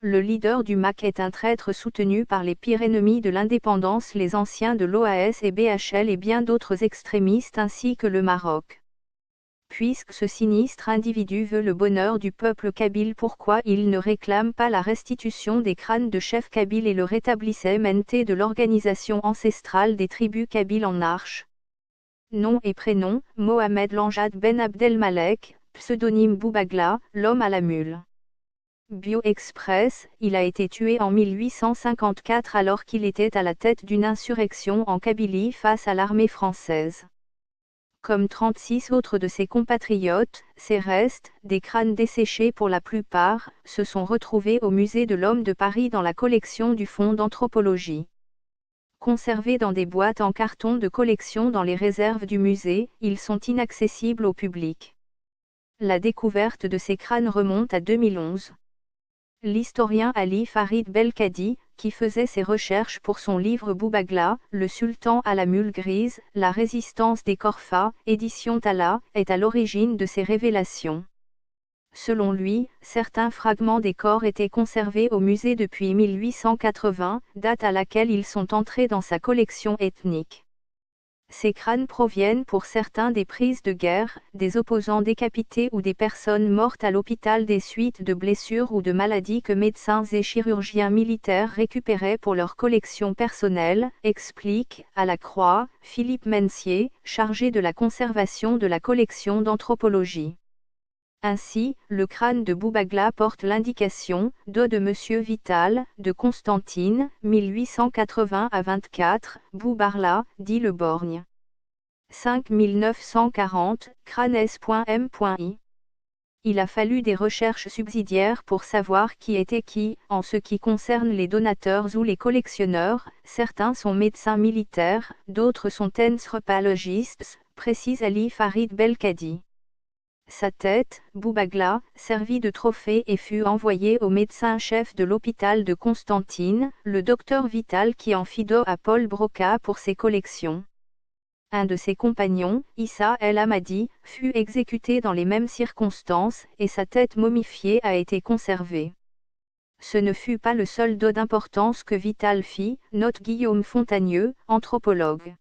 Le leader du MAC est un traître soutenu par les pires ennemis de l'indépendance, les anciens de l'OAS et BHL et bien d'autres extrémistes ainsi que le Maroc. Puisque ce sinistre individu veut le bonheur du peuple kabyle, pourquoi il ne réclame pas la restitution des crânes de chefs kabyles et le rétablissement de l'organisation ancestrale des tribus kabyles en Arche? Nom et prénom, Mohamed Lanjad Ben Abdelmalek, pseudonyme Boubagla, l'homme à la mule. Bio Express, il a été tué en 1854 alors qu'il était à la tête d'une insurrection en Kabylie face à l'armée française. Comme 36 autres de ses compatriotes, ses restes, des crânes desséchés pour la plupart, se sont retrouvés au musée de l'Homme de Paris dans la collection du Fonds d'anthropologie. Conservés dans des boîtes en carton de collection dans les réserves du musée, ils sont inaccessibles au public. La découverte de ces crânes remonte à 2011. L'historien Ali Farid Belkadi, qui faisait ses recherches pour son livre Boubagla, le sultan à la mule grise, la résistance des Korfa, édition Tala, est à l'origine de ces révélations. Selon lui, certains fragments des corps étaient conservés au musée depuis 1880, date à laquelle ils sont entrés dans sa collection ethnique. Ces crânes proviennent pour certains des prises de guerre, des opposants décapités ou des personnes mortes à l'hôpital des suites de blessures ou de maladies que médecins et chirurgiens militaires récupéraient pour leur collection personnelle, explique, à la Croix, Philippe Mencier, chargé de la conservation de la collection d'anthropologie. Ainsi, le crâne de Boubagla porte l'indication « de Monsieur Vital, de Constantine, 1880 à 24, Boubarla, dit Le Borgne. 5940, crânes.m.i. Il a fallu des recherches subsidiaires pour savoir qui était qui, en ce qui concerne les donateurs ou les collectionneurs, certains sont médecins militaires, d'autres sont anthropologistes, précise Ali Farid Belkadi. Sa tête, Boubagla, servit de trophée et fut envoyée au médecin-chef de l'hôpital de Constantine, le docteur Vital qui en fit don à Paul Broca pour ses collections. Un de ses compagnons, Issa El Hamadi, fut exécuté dans les mêmes circonstances, et sa tête momifiée a été conservée. Ce ne fut pas le seul don d'importance que Vital fit, note Guillaume Fontagneux, anthropologue.